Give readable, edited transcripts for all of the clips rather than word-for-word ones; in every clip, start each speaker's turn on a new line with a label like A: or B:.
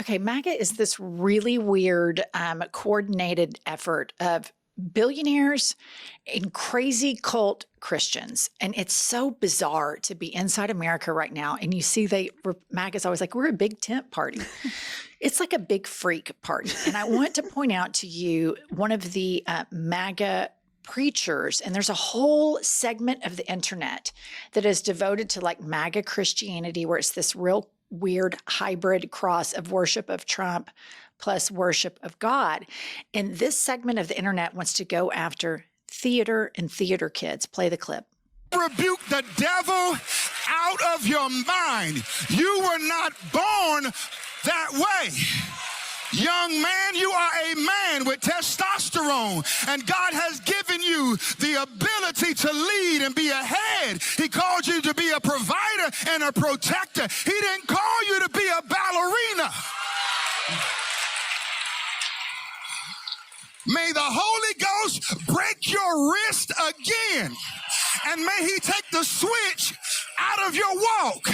A: Okay, MAGA is this really weird, coordinated effort of billionaires and crazy cult Christians. And it's so bizarre to be inside America right now. And you see MAGA's always like, we're a big tent party. It's like a big freak party. And I want to point out to you one of the MAGA preachers, and there's a whole segment of the internet that is devoted to like MAGA Christianity, where it's this real weird hybrid cross of worship of Trump plus worship of God. And this segment of the internet wants to go after theater and theater kids. Play the clip.
B: Rebuke the devil out of your mind. You were not born that way. Young man, you are a man with testosterone, and God has given you the ability to lead and be a head. He called you to be a provider and a protector. He didn't call you to be a ballerina. May the Holy Ghost break your wrist again, and may he take the switch out of your walk,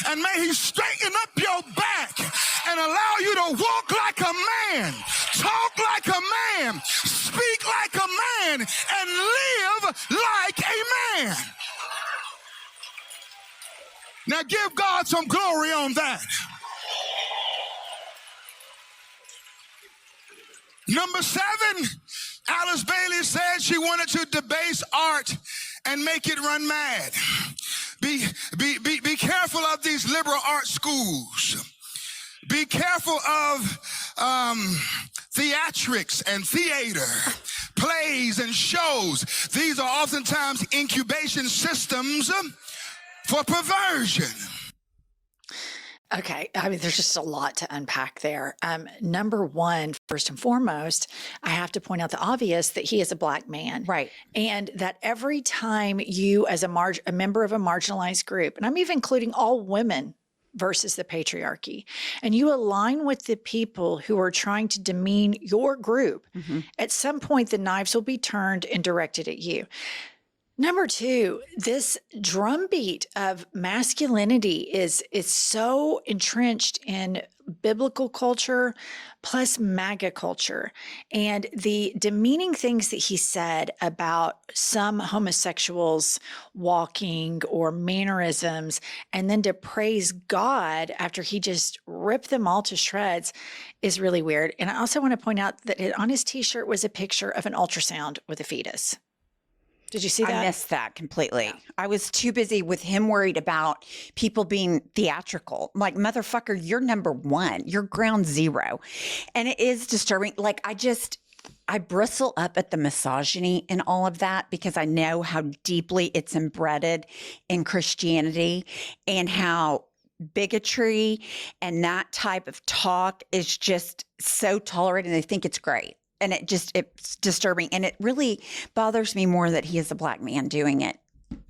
B: and may he straighten up your back and allow you to walk like a man, talk like a man, speak like a man, and live like a man. Now give God some glory on that. Number 7, Alice Bailey said she wanted to debase art and make it run mad. Be careful of these liberal art schools. Be careful of theatrics and theater, plays and shows. These are oftentimes incubation systems for perversion.
A: Okay. I mean, there's just a lot to unpack there. Number one, first and foremost, I have to point out the obvious that he is a black man.
C: Right.
A: And that every time you, as a member of a marginalized group, and I'm even including all women versus the patriarchy, and you align with the people who are trying to demean your group, at some point the knives will be turned and directed at you. Number 2, this drumbeat of masculinity is so entrenched in biblical culture plus MAGA culture. And the demeaning things that he said about some homosexuals walking or mannerisms, and then to praise God after he just ripped them all to shreds, is really weird. And I also want to point out that on his t-shirt was a picture of an ultrasound with a fetus. Did you see that?
C: I missed that completely. Yeah. I was too busy with him worried about people being theatrical. I'm like, motherfucker, you're number 1. You're ground zero. And it is disturbing. Like, I bristle up at the misogyny in all of that, because I know how deeply it's embedded in Christianity, and how bigotry and that type of talk is just so tolerated. And they think it's great. And it's disturbing. And it really bothers me more that he is a black man doing it.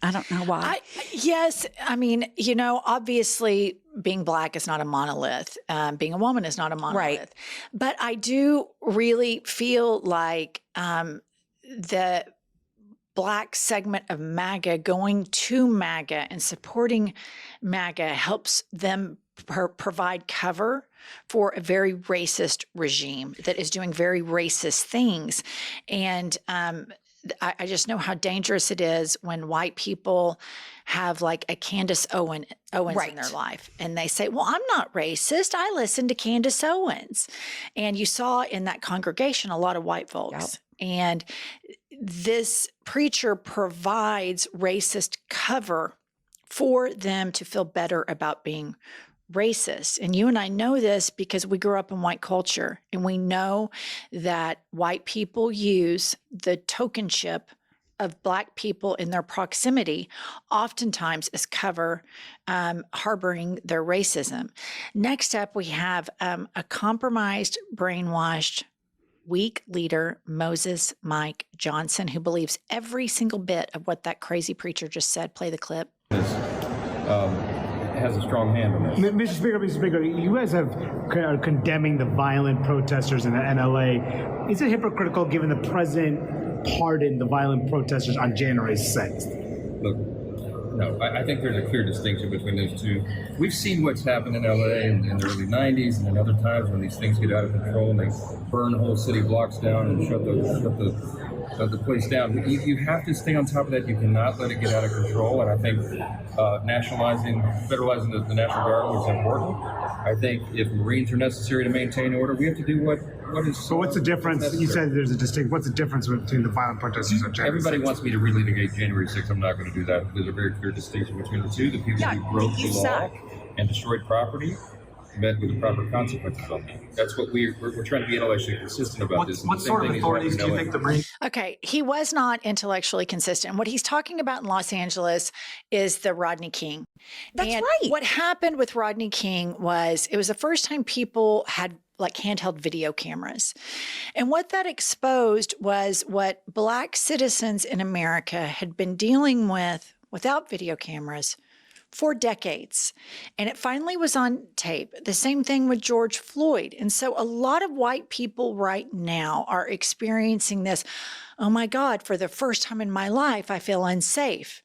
C: I don't know why.
A: Yes. I mean, obviously being black is not a monolith. Being a woman is not a monolith. Right. But I do really feel like the black segment of MAGA going to MAGA and supporting MAGA helps them provide cover for a very racist regime that is doing very racist things. And I just know how dangerous it is when white people have like a Candace Owens right. in their life. And they say, well, I'm not racist. I listen to Candace Owens. And you saw in that congregation a lot of white folks. Yep. And this preacher provides racist cover for them to feel better about being racist. And you and I know this because we grew up in white culture, and we know that white people use the tokenship of black people in their proximity oftentimes as cover, harboring their racism. Next up, we have a compromised, brainwashed, weak leader, Moses Mike Johnson, who believes every single bit of what that crazy preacher just said. Play the clip.
D: Has a strong hand on this.
E: Mr. Speaker, you guys are condemning the violent protesters in LA. Is it hypocritical given the president pardoned the violent protesters on January 6th?
D: Look, No, I think there's a clear distinction between those two. We've seen what's happened in LA in the early 90s and in other times when these things get out of control and they burn whole city blocks down and shut the place down. You have to stay on top of that. You cannot let it get out of control. And I think federalizing the National Guard was important. I think if Marines are necessary to maintain order, we have to do what is.
E: So what's the difference? You said there's a distinct. What's the difference between the violent protesters and January 6th?
D: Everybody wants me to relitigate January 6th. I'm not going to do that. There's a very clear distinction between the two. The people who broke the law and destroyed property met with the proper consequences on that. That's what we're trying to be intellectually consistent about this.
E: What sort of authorities do you think the Marines?
A: Okay, he was not intellectually consistent. What he's talking about in Los Angeles is the Rodney King.
C: That's
A: and
C: right.
A: What happened with Rodney King was it was the first time people had like handheld video cameras. And what that exposed was what Black citizens in America had been dealing with without video cameras for decades. And it finally was on tape. The same thing with George Floyd. And so a lot of white people right now are experiencing this. Oh my God, for the first time in my life, I feel unsafe.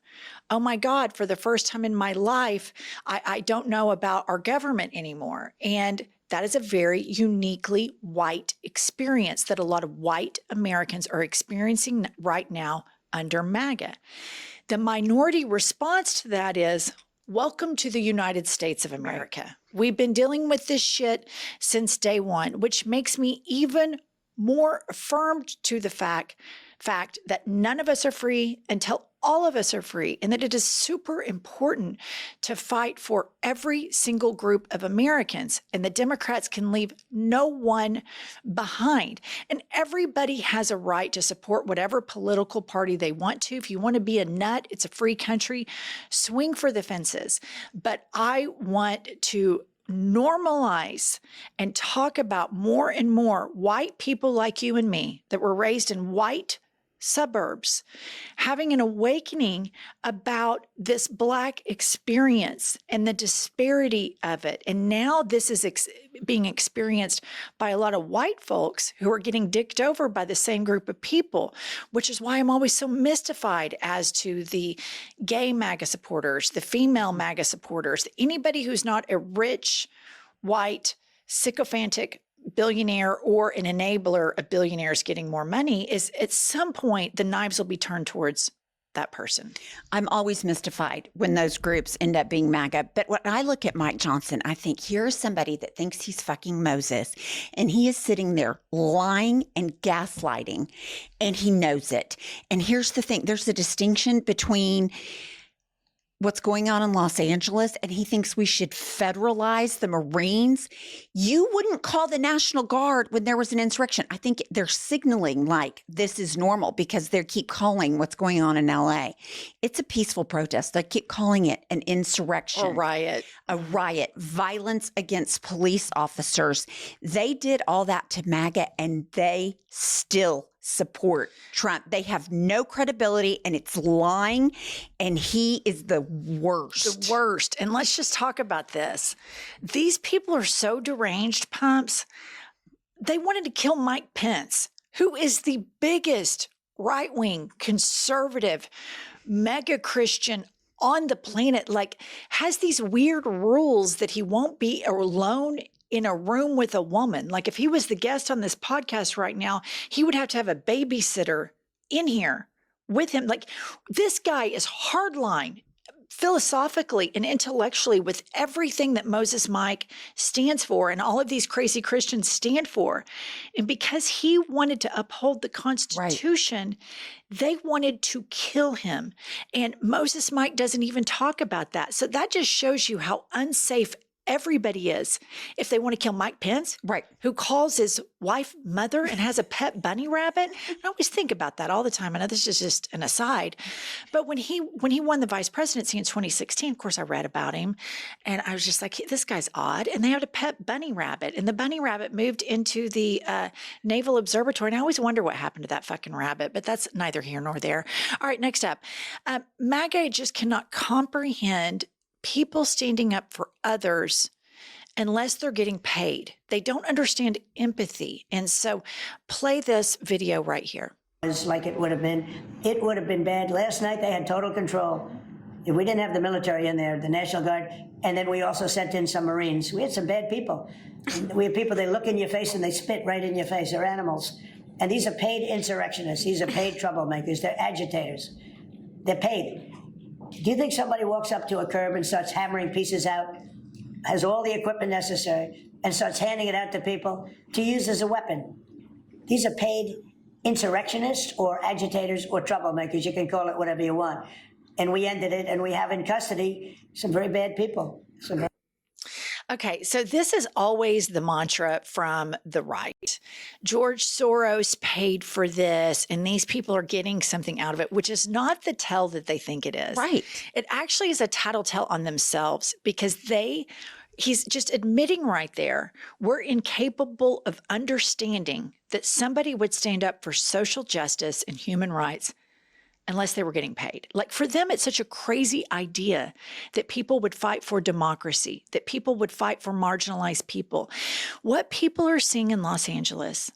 A: Oh my God, for the first time in my life, I don't know about our government anymore. And that is a very uniquely white experience that a lot of white Americans are experiencing right now under MAGA. The minority response to that is, welcome to the United States of America. Right. We've been dealing with this shit since day one, which makes me even more affirmed to the fact that none of us are free until all of us are free, and that it is super important to fight for every single group of Americans, and the Democrats can leave no one behind. And everybody has a right to support whatever political party they want to. If you want to be a nut, it's a free country, swing for the fences. But I want to normalize and talk about more and more white people like you and me that were raised in white suburbs having an awakening about this Black experience and the disparity of it. And now this is being experienced by a lot of white folks who are getting dicked over by the same group of people, which is why I'm always so mystified as to the gay MAGA supporters, the female MAGA supporters, anybody who's not a rich, white, sycophantic billionaire or an enabler of billionaires getting more money. Is at some point the knives will be turned towards that person.
C: I'm always mystified when those groups end up being MAGA. But when I look at Mike Johnson, I think here's somebody that thinks he's fucking Moses, and he is sitting there lying and gaslighting, and he knows it. And here's the thing. There's a distinction between what's going on in Los Angeles, and he thinks we should federalize the Marines. You wouldn't call the National Guard when there was an insurrection. I think they're signaling like this is normal because they keep calling what's going on in LA. It's a peaceful protest. They keep calling it an insurrection.
A: Or riot.
C: A riot, violence against police officers. They did all that to MAGA, and they still support Trump. They have no credibility, and it's lying, and he is the worst.
A: The worst. And let's just talk about this. These people are so deranged, Pumps. They wanted to kill Mike Pence, who is the biggest right-wing, conservative, mega Christian on the planet, like has these weird rules that he won't be alone in a room with a woman. Like if he was the guest on this podcast right now, he would have to have a babysitter in here with him. Like this guy is hardline philosophically and intellectually with everything that Moses Mike stands for and all of these crazy Christians stand for. And because he wanted to uphold the Constitution, they wanted to kill him. And Moses Mike doesn't even talk about that. So that just shows you how unsafe everybody is if they want to kill Mike Pence, who calls his wife mother and has a pet bunny rabbit. I always think about that all the time. I know this is just an aside, but when he won the vice presidency in 2016, of course I read about him, and I was just like, this guy's odd. And they had a pet bunny rabbit, and the bunny rabbit moved into the Naval Observatory. And I always wonder what happened to that fucking rabbit, but that's neither here nor there. All right, next up, MAGA just cannot comprehend people standing up for others unless they're getting paid. They don't understand empathy. And so play this video right here.
F: It's like it would have been bad. Last night they had total control. If we didn't have the military in there, the National Guard, and then we also sent in some Marines, we had some bad people. We have people, they look in your face and they spit right in your face. They're animals. And these are paid insurrectionists. These are paid troublemakers. They're agitators. They're paid. Do you think somebody walks up to a curb and starts hammering pieces out, has all the equipment necessary, and starts handing it out to people to use as a weapon? These are paid insurrectionists or agitators or troublemakers. You can call it whatever you want. And we ended it, and we have in custody some very bad people.
A: Okay, so this is always the mantra from the right. George Soros paid for this, and these people are getting something out of it, which is not the tell that they think it is.
C: Right.
A: It actually is a tattletale on themselves because he's just admitting right there, we're incapable of understanding that somebody would stand up for social justice and human rights unless they were getting paid. Like for them, it's such a crazy idea that people would fight for democracy, that people would fight for marginalized people. What people are seeing in Los Angeles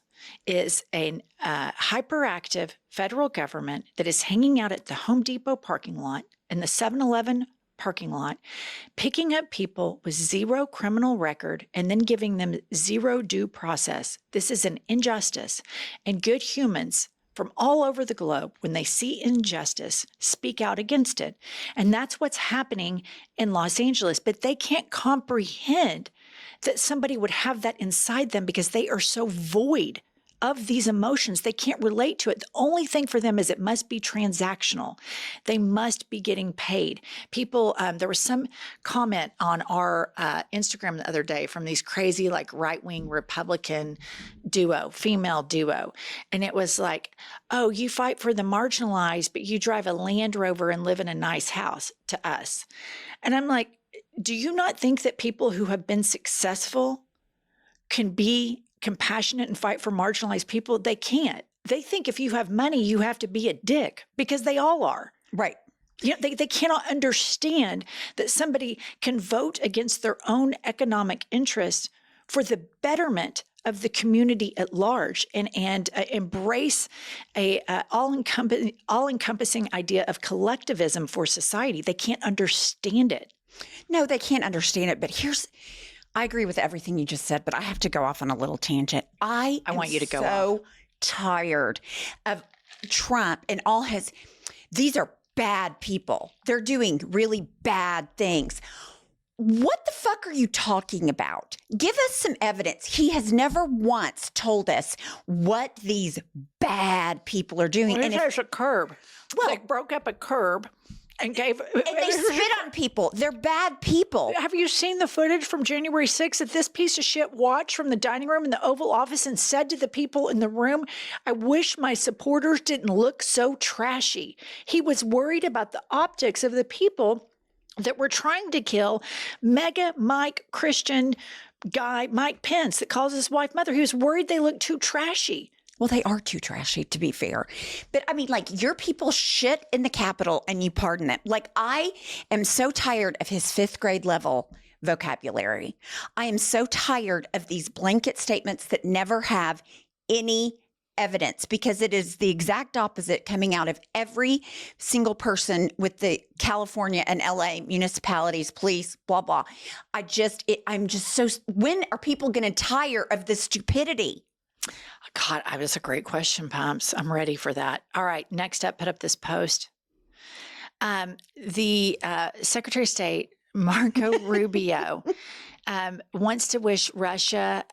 A: is a hyperactive federal government that is hanging out at the Home Depot parking lot and the 7-Eleven parking lot, picking up people with zero criminal record and then giving them zero due process. This is an injustice, and good humans from all over the globe, when they see injustice, speak out against it. And that's what's happening in Los Angeles. But they can't comprehend that somebody would have that inside them because they are so void of these emotions. They can't relate to it. The only thing for them is it must be transactional. They must be getting paid. People, there was some comment on our Instagram the other day from these crazy like right-wing Republican duo, female duo. And it was like, oh, you fight for the marginalized, but you drive a Land Rover and live in a nice house to us. And I'm like, do you not think that people who have been successful can be compassionate and fight for marginalized people? They can't. They think if you have money, you have to be a dick because they all are.
C: Right.
A: You know, they cannot understand that somebody can vote against their own economic interests for the betterment of the community at large and embrace a all-encompassing idea of collectivism for society. They can't understand it.
C: No, they can't understand it. But I agree with everything you just said, but I have to go off on a little tangent. I want you to go so tired of Trump and all these are bad people. They're doing really bad things. What the fuck are you talking about? Give us some evidence. He has never once told us what these bad people are doing.
A: Well, there's a curb. Well, they broke up a curb. And they
C: spit on people. They're bad people.
A: Have you seen the footage from January 6th that this piece of shit watched from the dining room in the Oval Office and said to the people in the room, I wish my supporters didn't look so trashy. He was worried about the optics of the people that were trying to kill MAGA Mike Christian guy Mike Pence that calls his wife mother. He was worried they looked too trashy.
C: Well, they are too trashy, to be fair. But I mean, like, your people shit in the Capitol and you pardon them. Like, I am so tired of his 5th grade level vocabulary. I am so tired of these blanket statements that never have any evidence, because it is the exact opposite coming out of every single person with the California and LA municipalities, police, blah, blah. I'm just so, when are people going to tire of this stupidity?
A: God, that's a great question, Pumps. I'm ready for that. All right, next up, put up this post. The Secretary of State, Marco Rubio, wants to wish Russia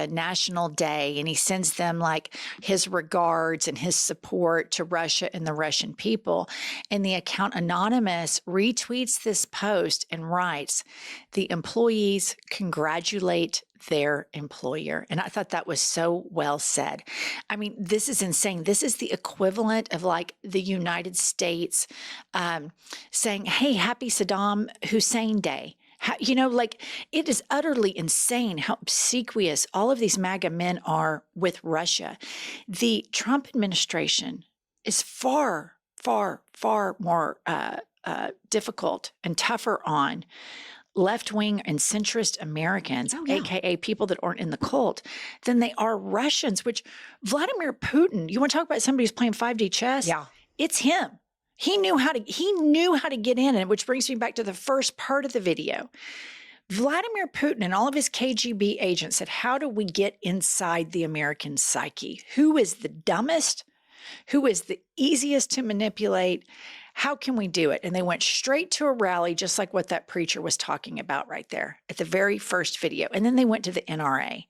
A: National Day, and he sends them like his regards and his support to Russia and the Russian people. And the account Anonymous retweets this post and writes, "The employees congratulate their employer." And I thought that was so well said. I mean, this is insane. This is the equivalent of like the United States saying, hey, happy Saddam Hussein Day. You know, like, it is utterly insane how obsequious all of these MAGA men are with Russia. The Trump administration is far, far, far more difficult and tougher on left-wing and centrist Americans, AKA people that aren't in the cult, than they are Russians, which Vladimir Putin, you want to talk about somebody who's playing 5D chess?
C: Yeah.
A: It's him. He knew how to get in, and which brings me back to the first part of the video. Vladimir Putin and all of his KGB agents said, how do we get inside the American psyche? Who is the dumbest? Who is the easiest to manipulate? How can we do it? And they went straight to a rally, just like what that preacher was talking about right there at the very first video. And then they went to the NRA.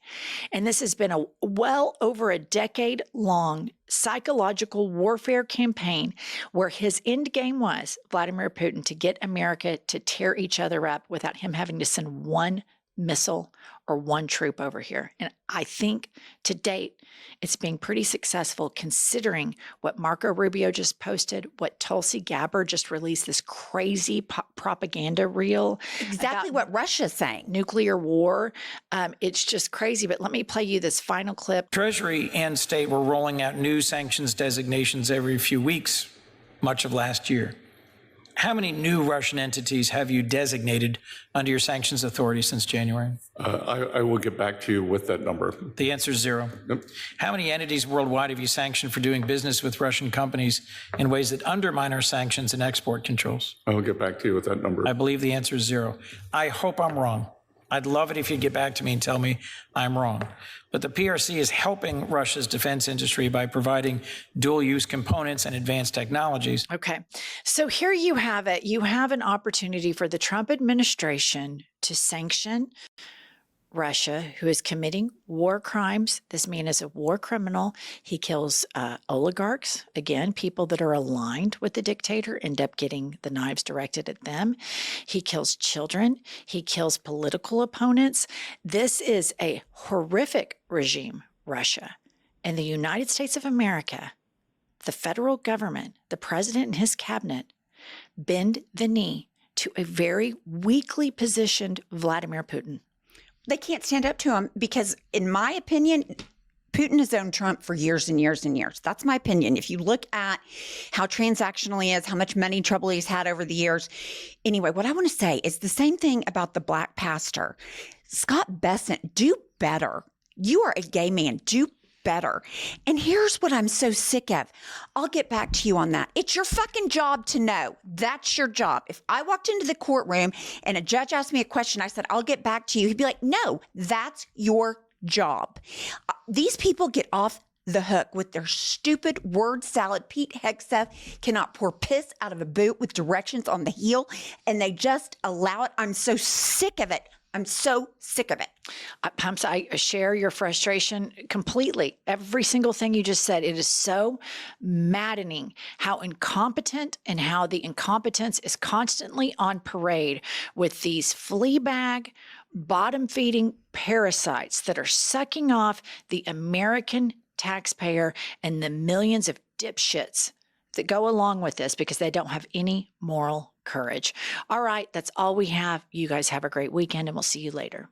A: And this has been a well over a decade-long psychological warfare campaign where his end game was, Vladimir Putin, to get America to tear each other up without him having to send one missile or one troop over here. And I think to date, it's being pretty successful considering what Marco Rubio just posted, what Tulsi Gabbard just released, this crazy propaganda reel.
C: Exactly what Russia's saying.
A: Nuclear war. It's just crazy. But let me play you this final clip.
G: Treasury and state were rolling out new sanctions designations every few weeks, much of last year. How many new Russian entities have you designated under your sanctions authority since January?
H: I will get back to you with that number.
G: The answer is 0.
H: Yep.
G: How many entities worldwide have you sanctioned for doing business with Russian companies in ways that undermine our sanctions and export controls?
H: I will get back to you with that number.
G: I believe the answer is 0. I hope I'm wrong. I'd love it if you'd get back to me and tell me I'm wrong. But the PRC is helping Russia's defense industry by providing dual-use components and advanced technologies.
A: Okay. So here you have it. You have an opportunity for the Trump administration to sanction Russia, who is committing war crimes. This man is a war criminal. He kills oligarchs, again, people that are aligned with the dictator, end up getting the knives directed at them. He kills children. He kills political opponents. This is a horrific regime, Russia. And the United States of America, the federal government, the president and his cabinet, bend the knee to a very weakly positioned Vladimir Putin.
C: They can't stand up to him because, in my opinion, Putin has owned Trump for years and years and years. That's my opinion. If you look at how transactional he is, how much money trouble he's had over the years. Anyway, what I want to say is the same thing about the black pastor. Scott Bessent, do better. You are a gay man. Do better. And here's what I'm so sick of. I'll get back to you on that. It's your fucking job to know. That's your job. If I walked into the courtroom and a judge asked me a question, I said, I'll get back to you. He'd be like, no, that's your job. These people get off the hook with their stupid word salad. Pete Hegseth cannot pour piss out of a boot with directions on the heel, and they just allow it. I'm so sick of it. I'm so sick of it.
A: Pumps, I share your frustration completely. Every single thing you just said, it is so maddening how incompetent and how the incompetence is constantly on parade with these flea bag, bottom-feeding parasites that are sucking off the American taxpayer and the millions of dipshits that go along with this because they don't have any moral courage. All right, that's all we have. You guys have a great weekend, and we'll see you later.